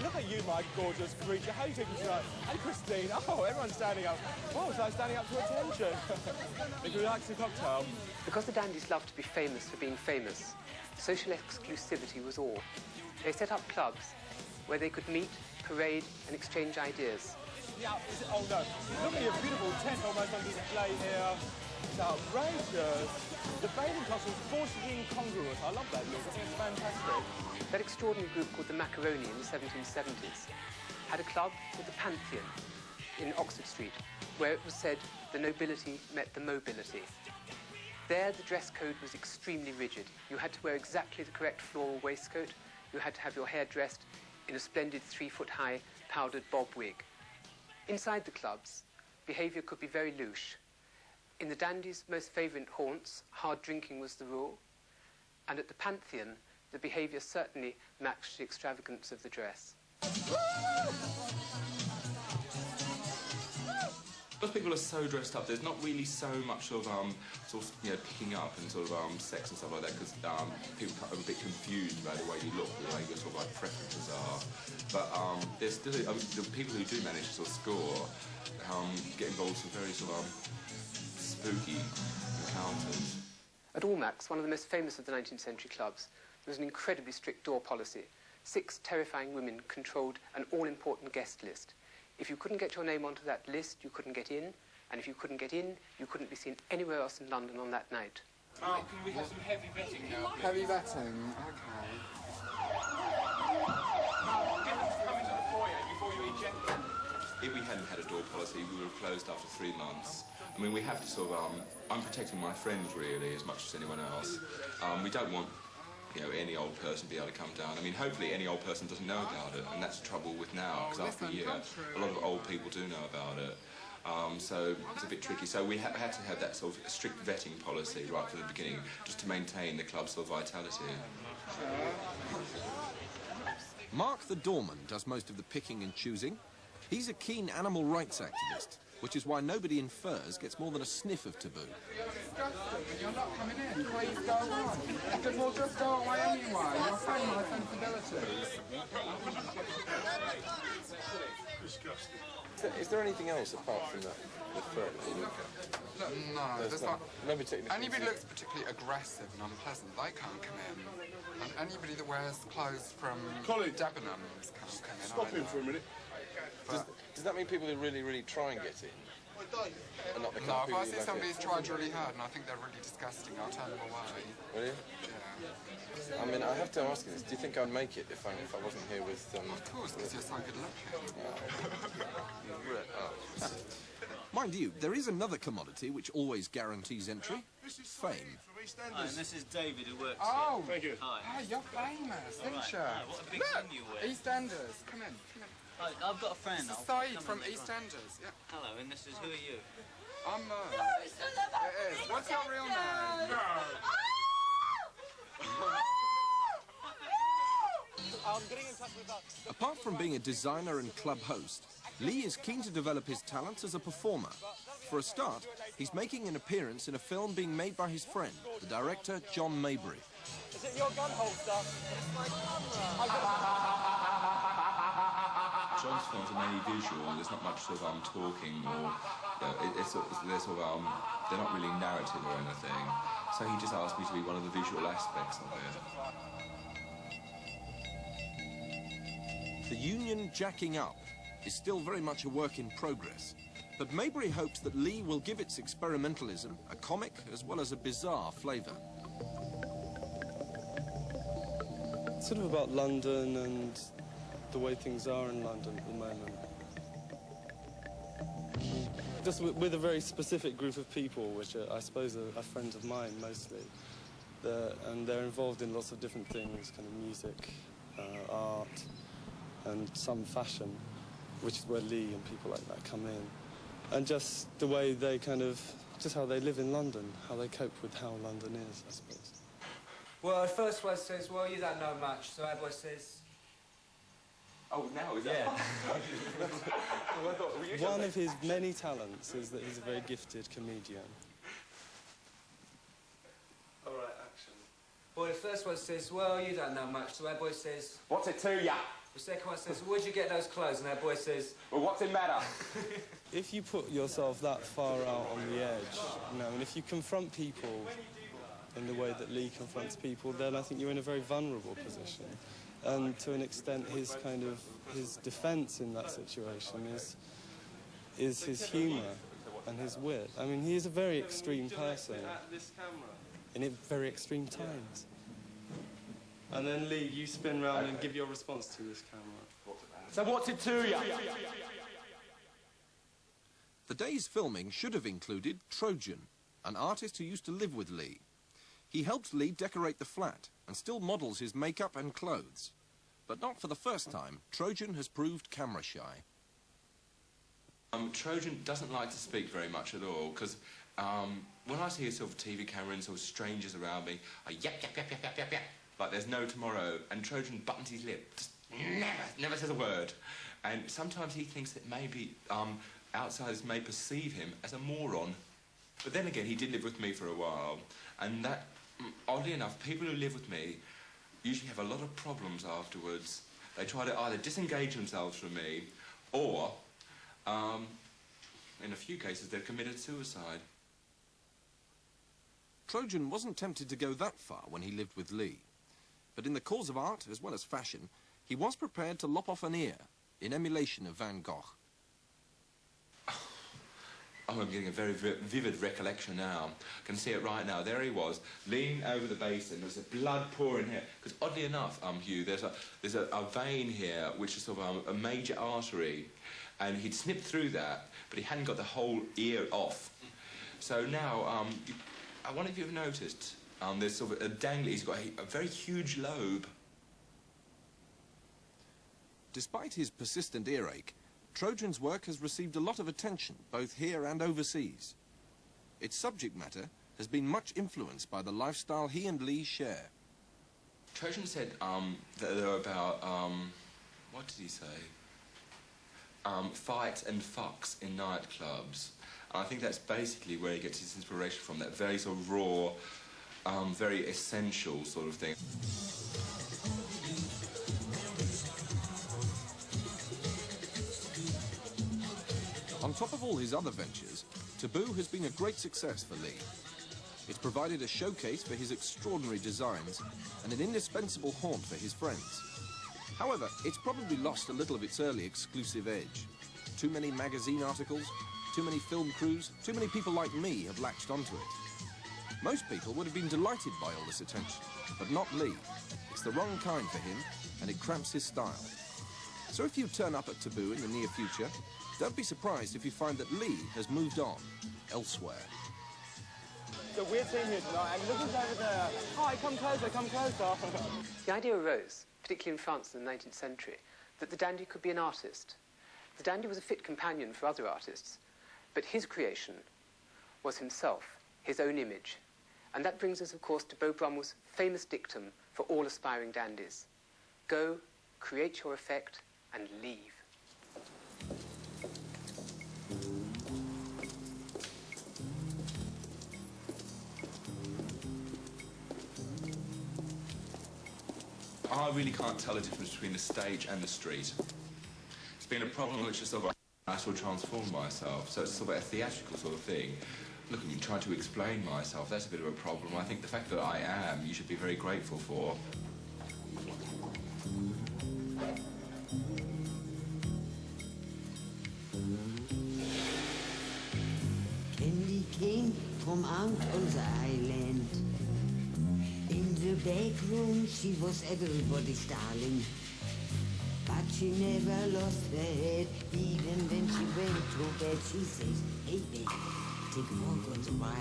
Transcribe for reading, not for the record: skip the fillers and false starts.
Look at you, my gorgeous creature. How are you taking tonight? And Christine. Oh, everyone's standing up. Oh, it's like standing up to attention. Make a relaxing cocktail. Because the dandies loved to be famous for being famous, social exclusivity was all. They set up clubs where they could meet, parade, and exchange ideas. Yeah, oh no. Look at your beautiful tent almost on display here. It's outrageous. The bathing costume's forcibly incongruous. I love that look. I think it's fantastic. That extraordinary group called the Macaroni in the 1770s had a club called the Pantheon in Oxford Street, where it was said the nobility met the mobility. There, the dress code was extremely rigid. You had to wear exactly the correct floral waistcoat. You had to have your hair dressed in a splendid 3-foot-high powdered bob wig. Inside the clubs, behaviour could be very louche. In the dandies' most favourite haunts, hard drinking was the rule. And at the Pantheon, the behaviour certainly matched the extravagance of the dress. Most people are so dressed up. There's not really so much of picking up and sort of sex and stuff like that, because people are a bit confused about the way you look, the way your sort of like preferences are. But there's still the people who do manage to sort of score get involved in some very sort of spooky encounters. At Almack's, one of the most famous of the 19th century clubs, there was an incredibly strict door policy. 6 terrifying women controlled an all-important guest list. If you couldn't get your name onto that list, you couldn't get in, and if you couldn't get in, you couldn't be seen anywhere else in London on that night. Can we have some heavy vetting now, please? Heavy vetting, okay. Get them to come into the foyer before you eject them. If we hadn't had a door policy, we would have closed after 3 months. I mean, we have to sort of, I'm protecting my friends, really, as much as anyone else. We don't want, any old person to be able to come down. I mean, hopefully any old person doesn't know about it, and that's the trouble with now, because after a year, a lot of old people do know about it. So it's a bit tricky. So we had to have that sort of strict vetting policy right from the beginning, just to maintain the club's sort of vitality. Mark the doorman does most of the picking and choosing. He's a keen animal rights activist, which is why nobody in furs gets more than a sniff of taboo. You're disgusting and you're not coming in. Please go on. Well, just go away anyway. You're offending my sensibilities. Disgusting. Is there anything else apart from the fur that you look at? No, there's not. No particular. Anybody looks particularly aggressive and unpleasant, they can't come in. And anybody that wears clothes from Debenhams can't come in. Stop him for a minute. Does that mean people who really, really try and get in are not the kind No, of if I people see somebody who's tried really hard and I think they're really disgusting, I'll turn them away. Will you? Yeah. I mean, I have to ask you this. Do you think I'd make it if I wasn't here with... Of course, because you're so good looking. Mind you, there is another commodity which always guarantees entry. Fame. Hi, and this is David who works Oh, here. Thank you. Hi. Hi, you're famous, aren't you? Hi, what a big thing you wear. EastEnders, come in, come in. Hi, I've got a friend. This is I'll Saeed come from in the front. EastEnders, yeah. Hello, and this is, who are you? I'm It is. What's your real name? I'm getting in touch with that. Apart from being a designer and club host, Leigh is keen to develop his talents as a performer. For a start, he's making an appearance in a film being made by his friend, the director John Maybury. Is it your gun holster? It's my camera. John's films are mainly visual. There's not much sort of talking or they're not really narrative or anything. So he just asked me to be one of the visual aspects of it. The union jacking up is still very much a work in progress, but Maybury hopes that Leigh will give its experimentalism a comic as well as a bizarre flavour. It's sort of about London and the way things are in London at the moment. Just with a very specific group of people, which I suppose are friends of mine mostly. And they're involved in lots of different things, kind of music, art, and some fashion, which is where Leigh and people like that come in. And just the way they just how they live in London, how they cope with how London is, I suppose. Well, the first one says, well, you don't know much, so our boy says... Oh, now is that? Yeah. One of his many talents is that he's a very gifted comedian. Boy, the first one says, well, you don't know much. So our boy says... What's it to ya? The second one says, where'd you get those clothes? And our boy says... Well, what's it matter? If you put yourself that far out on the edge, you know, and if you confront people in the way that Leigh confronts people, then I think you're in a very vulnerable position. And to an extent, his defence in that situation is his humour and his wit. I mean, he is a very extreme person in very extreme times. And then, Leigh, you spin round and give your response to this camera. So what's it to ya? The day's filming should have included Trojan, an artist who used to live with Leigh. He helped Leigh decorate the flat and still models his makeup and clothes. But not for the first time, Trojan has proved camera shy. Trojan doesn't like to speak very much at all, because when I see a sort of TV camera and sort of strangers around me, I yap, yap, yap, yap, yap, yap, yap, like there's no tomorrow, and Trojan buttons his lip, just never says a word. And sometimes he thinks that maybe outsiders may perceive him as a moron. But then again, he did live with me for a while, and that, oddly enough, people who live with me usually have a lot of problems afterwards. They try to either disengage themselves from me, or, in a few cases, they've committed suicide. Trojan wasn't tempted to go that far when he lived with Leigh. But in the cause of art, as well as fashion, he was prepared to lop off an ear in emulation of Van Gogh. Oh, I'm getting a very vivid recollection now. I can see it right now. There he was, leaning over the basin. There was blood pouring here. Because oddly enough, Hugh, there's a vein here which is sort of a major artery, and he'd snipped through that, but he hadn't got the whole ear off. So now, I wonder if you've noticed, there's sort of a dangly. He's got a very huge lobe. Despite his persistent earache, Trojan's work has received a lot of attention, both here and overseas. Its subject matter has been much influenced by the lifestyle he and Leigh share. Trojan said that they were about, what did he say? Fights and fucks in nightclubs. And I think that's basically where he gets his inspiration from, that very sort of raw, very essential sort of thing. On top of all his other ventures, Taboo has been a great success for Leigh. It's provided a showcase for his extraordinary designs and an indispensable haunt for his friends. However, it's probably lost a little of its early exclusive edge. Too many magazine articles, too many film crews, too many people like me have latched onto it. Most people would have been delighted by all this attention, but not Leigh. It's the wrong kind for him, and it cramps his style. So if you turn up at Taboo in the near future, don't be surprised if you find that Leigh has moved on elsewhere. So we're sitting here tonight, and look who's over there. Hi, come closer, come closer. The idea arose, particularly in France in the 19th century, that the dandy could be an artist. The dandy was a fit companion for other artists, but his creation was himself, his own image. And that brings us, of course, to Beau Brummell's famous dictum for all aspiring dandies. Go, create your effect, and leave. I really can't tell the difference between the stage and the street. It's been a problem which is sort of I sort of transform myself, so it's sort of a theatrical sort of thing. Look, I mean, trying to explain myself, that's a bit of a problem. I think the fact that I am, you should be very grateful for. Candy came from out on the island. In the back room, she was everybody's darling. But she never lost her head. Even when she went to bed, she says, hey, babe, take a walk on the wire.